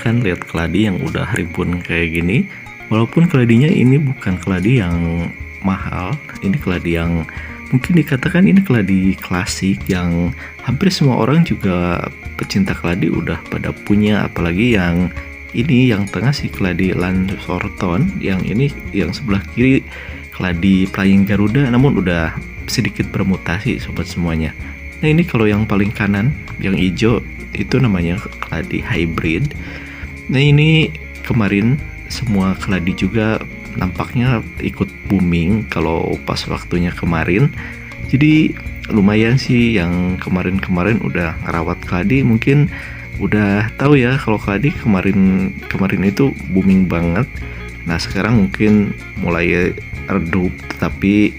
kan lihat keladi yang udah rimbun kayak gini. Walaupun keladinya ini bukan keladi yang mahal, ini keladi yang mungkin dikatakan ini keladi klasik yang hampir semua orang juga pecinta keladi udah pada punya, apalagi yang ini yang tengah si keladi Lansorton, yang ini yang sebelah kiri keladi Flying Garuda namun udah sedikit bermutasi sobat semuanya. Nah ini kalau yang paling kanan yang hijau itu namanya keladi hybrid. Nah ini kemarin semua keladi juga nampaknya ikut booming kalau pas waktunya kemarin. Jadi lumayan sih yang kemarin udah ngerawat keladi mungkin udah tahu ya kalau keladi kemarin itu booming banget. Nah sekarang mungkin mulai redup, tetapi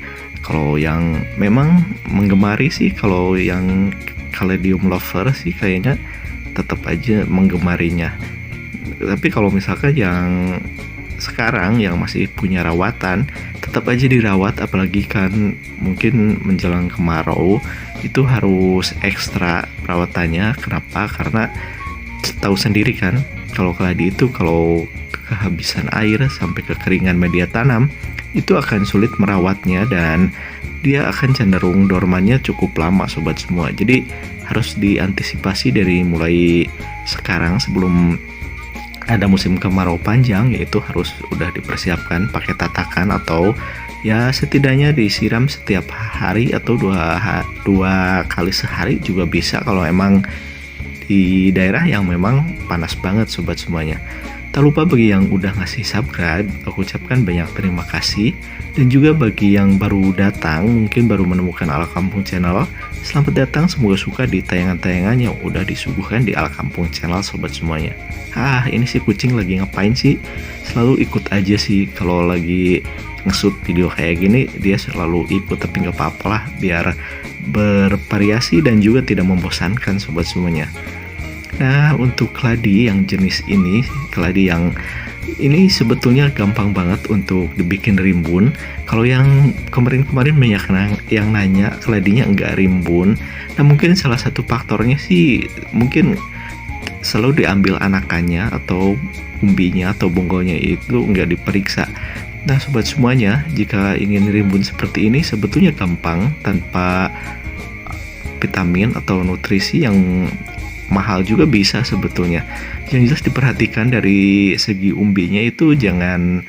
kalau yang memang menggemari sih, kalau yang Caladium lover sih kayaknya tetap aja menggemarinya. Tapi kalau misalkan yang sekarang yang masih punya rawatan, tetap aja dirawat, apalagi kan mungkin menjelang kemarau itu harus ekstra perawatannya. Kenapa? Karena tahu sendiri kan kalau keladi itu kalau kehabisan air sampai kekeringan media tanam itu akan sulit merawatnya dan dia akan cenderung dormannya cukup lama sobat semua. Jadi harus diantisipasi dari mulai sekarang sebelum ada musim kemarau panjang, yaitu harus udah dipersiapkan pakai tatakan atau ya setidaknya disiram setiap hari atau dua kali sehari juga bisa kalau emang di daerah yang memang panas banget sobat semuanya. Tak lupa bagi yang udah ngasih subscribe, aku ucapkan banyak terima kasih. Dan juga bagi yang baru datang, mungkin baru menemukan Ala Kampung Channel, selamat datang, semoga suka di tayangan-tayangan yang udah disuguhkan di Ala Kampung Channel sobat semuanya. Ini si kucing lagi ngapain sih? Selalu ikut aja sih kalau lagi nge-shoot video kayak gini, dia selalu ikut, tapi nggak apa-apa lah, biar bervariasi dan juga tidak membosankan sobat semuanya. Nah untuk keladi yang jenis ini, keladi yang ini sebetulnya gampang banget untuk dibikin rimbun. Kalau yang kemarin banyak yang nanya keladinya enggak rimbun. Nah mungkin salah satu faktornya sih mungkin selalu diambil anakannya atau umbinya atau bonggolnya itu enggak diperiksa. Nah sobat semuanya, jika ingin rimbun seperti ini sebetulnya gampang tanpa vitamin atau nutrisi yang mahal juga bisa sebetulnya. Yang jelas diperhatikan dari segi umbinya itu jangan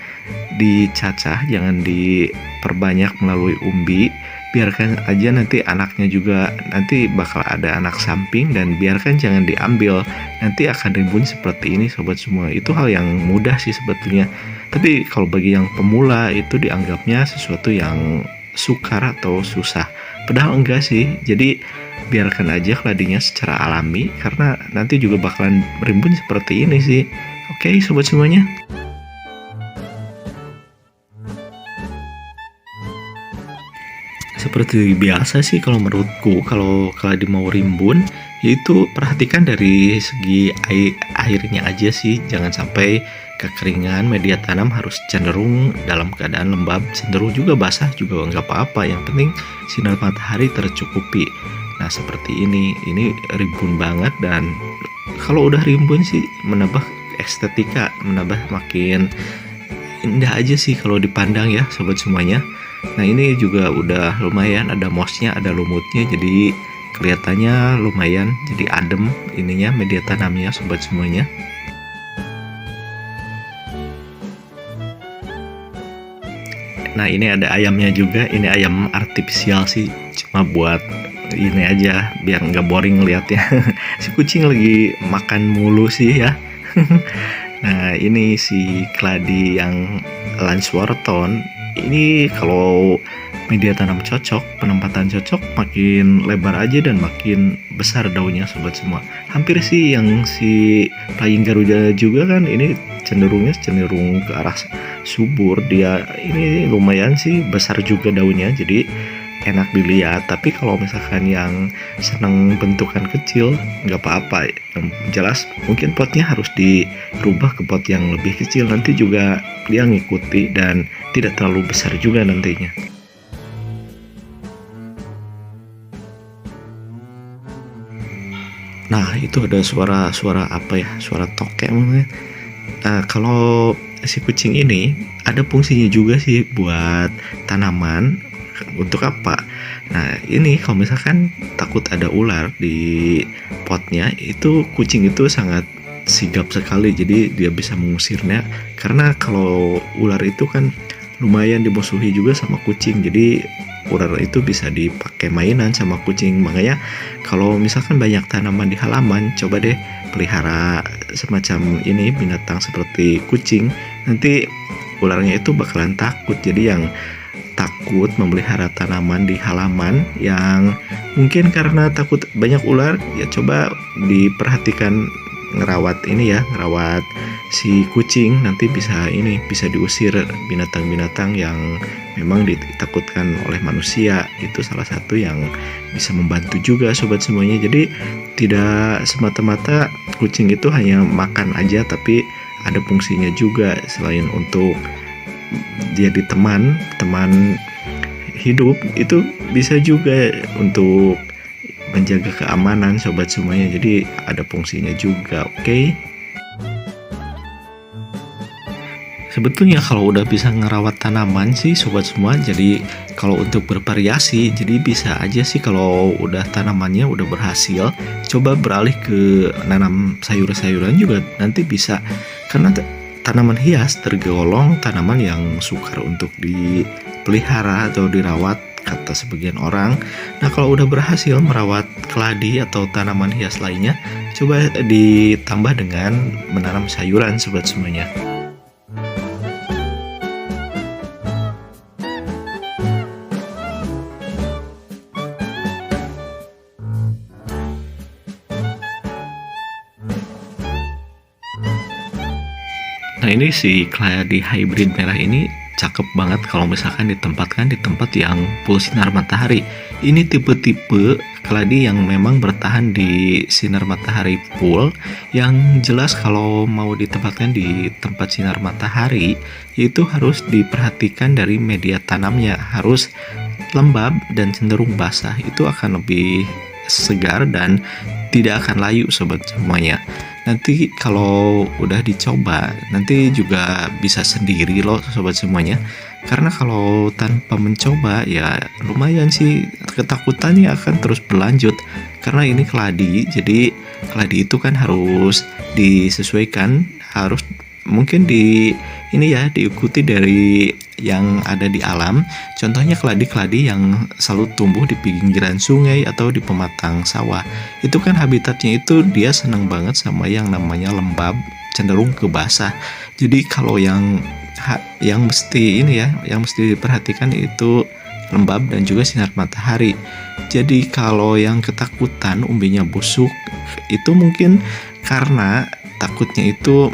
dicacah, jangan diperbanyak melalui umbi. Biarkan aja nanti anaknya juga nanti bakal ada anak samping, dan biarkan jangan diambil, nanti akan rimbun seperti ini sobat semua. Itu hal yang mudah sih sebetulnya. Tapi kalau bagi yang pemula itu dianggapnya sesuatu yang sukar atau susah. Padahal enggak sih. Jadi biarkan aja keladinya secara alami, karena nanti juga bakalan rimbun seperti ini sih. Oke sobat semuanya. Seperti biasa sih kalau menurutku, kalau keladi mau rimbun yaitu perhatikan dari segi airnya aja sih. Jangan sampai kekeringan, media tanam harus cenderung dalam keadaan lembab, cenderung juga basah juga nggak apa-apa, yang penting sinar matahari tercukupi. Nah seperti ini rimbun banget, dan kalau udah rimbun sih menambah estetika, menambah makin indah aja sih kalau dipandang ya sobat semuanya. Nah ini juga udah lumayan ada mossnya, ada lumutnya, jadi kelihatannya lumayan, jadi adem ininya media tanamnya sobat semuanya. Nah ini ada ayamnya juga, ini ayam artifisial sih, cuma buat ini aja biar nggak boring liatnya. Si kucing lagi makan mulu sih ya. Nah ini si keladi yang Lansorton ini kalau media tanam cocok, penempatan cocok, makin lebar aja dan makin besar daunnya sobat semua. Hampir sih yang si Flying Garuda juga kan ini cenderung ke arah subur. Dia ini lumayan sih besar juga daunnya, jadi enak dilihat. Tapi kalau misalkan yang seneng bentukan kecil nggak apa-apa, yang jelas mungkin potnya harus dirubah ke pot yang lebih kecil, nanti juga dia ngikuti dan tidak terlalu besar juga nantinya. Nah, itu ada suara apa ya? Suara tokek mungkin. Nah, kalau si kucing ini ada fungsinya juga sih buat tanaman. Untuk apa? Nah, ini kalau misalkan takut ada ular di potnya, itu kucing itu sangat sigap sekali. Jadi dia bisa mengusirnya. Karena kalau ular itu kan lumayan dimusuhi juga sama kucing. Jadi ular itu bisa dipakai mainan sama kucing. Makanya kalau misalkan banyak tanaman di halaman, coba deh pelihara semacam ini binatang seperti kucing. Nanti ularnya itu bakalan takut. Jadi yang takut memelihara tanaman di halaman yang mungkin karena takut banyak ular, ya coba diperhatikan ngerawat ini ya, ngerawat si kucing. Nanti bisa diusir binatang-binatang yang memang ditakutkan oleh manusia. Itu salah satu yang bisa membantu juga sobat semuanya. Jadi tidak semata-mata kucing itu hanya makan aja, tapi ada fungsinya juga selain untuk jadi teman hidup, itu bisa juga untuk menjaga keamanan sobat semuanya. Jadi ada fungsinya juga. Oke. Sebetulnya kalau udah bisa ngerawat tanaman sih sobat semua, jadi kalau untuk bervariasi, jadi bisa aja sih kalau udah tanamannya udah berhasil, coba beralih ke nanam sayur-sayuran juga nanti bisa. Karena tanaman hias tergolong tanaman yang sukar untuk dipelihara atau dirawat kata sebagian orang. Nah, kalau udah berhasil merawat keladi atau tanaman hias lainnya, coba ditambah dengan menanam sayuran sobat semuanya. Nah, ini si keladi hybrid merah ini cakep banget kalau misalkan ditempatkan di tempat yang full sinar matahari. Ini tipe-tipe keladi yang memang bertahan di sinar matahari full. Yang jelas kalau mau ditempatkan di tempat sinar matahari, itu harus diperhatikan dari media tanamnya, harus lembab dan cenderung basah. Itu akan lebih segar dan tidak akan layu sobat semuanya. Nanti kalau udah dicoba, nanti juga bisa sendiri loh sobat semuanya. Karena kalau tanpa mencoba ya lumayan sih ketakutannya akan terus berlanjut. Karena ini keladi, jadi keladi itu kan harus disesuaikan, harus mungkin diikuti dari yang ada di alam. Contohnya keladi-keladi yang selalu tumbuh di pinggiran sungai atau di pematang sawah. Itu kan habitatnya itu dia senang banget sama yang namanya lembab, cenderung ke basah. Jadi kalau yang mesti diperhatikan itu lembab dan juga sinar matahari. Jadi kalau yang ketakutan umbinya busuk, itu mungkin karena takutnya itu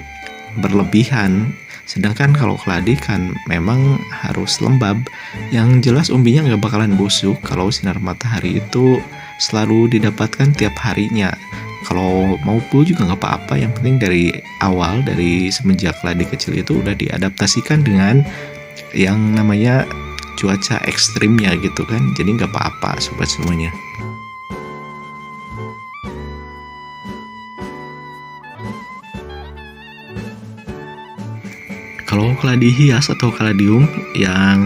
berlebihan. Sedangkan kalau keladi kan memang harus lembab. Yang jelas umbinya nggak bakalan busuk kalau sinar matahari itu selalu didapatkan tiap harinya. Kalau mau full juga nggak apa-apa, yang penting dari awal, dari semenjak keladi kecil itu udah diadaptasikan dengan yang namanya cuaca ekstrimnya gitu kan. Jadi nggak apa-apa sobat semuanya. Kalau keladi hias atau kaladium yang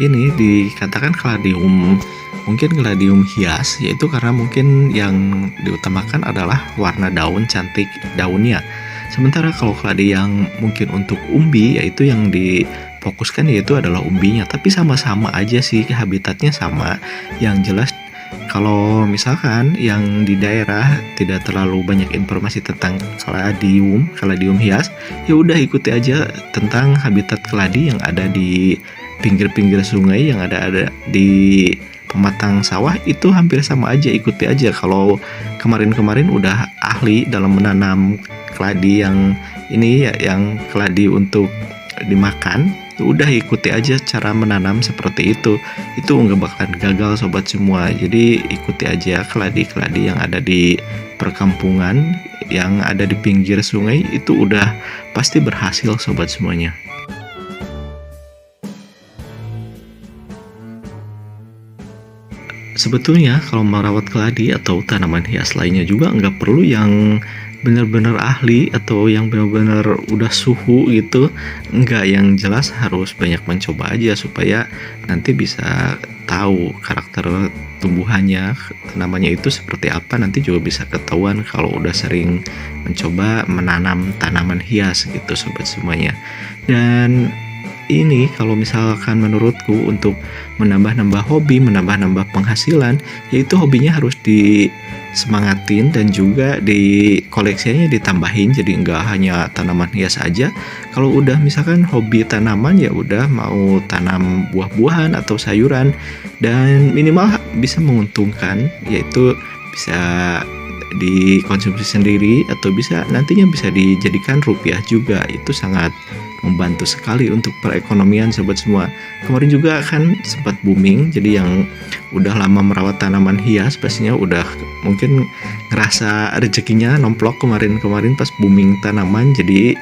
ini dikatakan kaladium, mungkin kaladium hias, yaitu karena mungkin yang diutamakan adalah warna daun cantik daunnya. Sementara kalau keladi yang mungkin untuk umbi, yaitu yang difokuskan yaitu adalah umbinya. Tapi sama-sama aja sih, habitatnya sama. Yang jelas kalau misalkan yang di daerah tidak terlalu banyak informasi tentang kaladium hias, ya udah ikuti aja tentang habitat keladi yang ada di pinggir-pinggir sungai, yang ada di pematang sawah. Itu hampir sama aja, ikuti aja. Kalau kemarin-kemarin udah ahli dalam menanam keladi yang ini ya, yang keladi untuk dimakan, udah ikuti aja cara menanam seperti itu nggak bakalan gagal sobat semua. Jadi ikuti aja keladi-keladi yang ada di perkampungan, yang ada di pinggir sungai, itu udah pasti berhasil sobat semuanya. Sebetulnya kalau merawat keladi atau tanaman hias lainnya juga nggak perlu yang benar-benar ahli atau yang benar-benar udah suhu gitu. Nggak, yang jelas harus banyak mencoba aja supaya nanti bisa tahu karakter tumbuhannya, tanamannya itu seperti apa. Nanti juga bisa ketahuan kalau udah sering mencoba menanam tanaman hias gitu sobat semuanya. Dan ini kalau misalkan menurutku untuk menambah-nambah hobi, menambah-nambah penghasilan, yaitu hobinya harus disemangatin dan juga di koleksinya ditambahin, jadi nggak hanya tanaman hias aja. Kalau udah misalkan hobi tanaman ya udah mau tanam buah-buahan atau sayuran, dan minimal bisa menguntungkan, yaitu bisa dikonsumsi sendiri atau bisa nantinya bisa dijadikan rupiah juga. Itu sangat membantu sekali untuk perekonomian sobat semua. Kemarin juga kan sempat booming, jadi yang udah lama merawat tanaman hias pastinya udah mungkin ngerasa rezekinya nomplok kemarin-kemarin pas booming tanaman. Jadi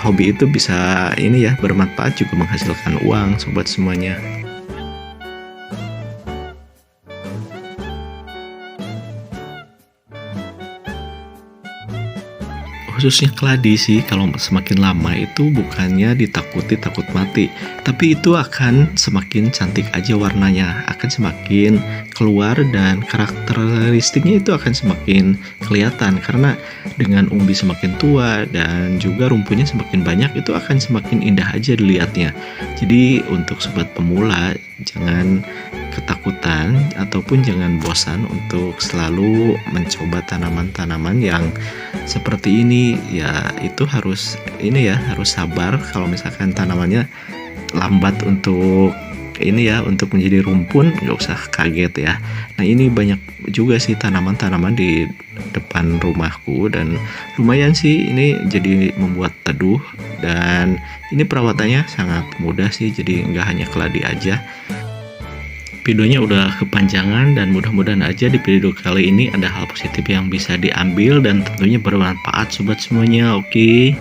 hobi itu bisa ini ya, bermanfaat juga menghasilkan uang sobat semuanya. Khususnya keladi sih, kalau semakin lama itu bukannya ditakuti takut mati, tapi itu akan semakin cantik aja warnanya, akan semakin keluar dan karakteristiknya itu akan semakin kelihatan, karena dengan umbi semakin tua dan juga rumputnya semakin banyak itu akan semakin indah aja dilihatnya. Jadi untuk sobat pemula jangan ketakutan ataupun jangan bosan untuk selalu mencoba tanaman-tanaman yang seperti ini ya. Itu harus ini ya, harus sabar kalau misalkan tanamannya lambat untuk ini ya, untuk menjadi rumpun, nggak usah kaget ya. Nah ini banyak juga sih tanaman-tanaman di depan rumahku dan lumayan sih ini jadi membuat teduh, dan ini perawatannya sangat mudah sih, jadi nggak hanya keladi aja. Videonya udah kepanjangan dan mudah-mudahan aja di video kali ini ada hal positif yang bisa diambil dan tentunya bermanfaat sobat semuanya. Oke.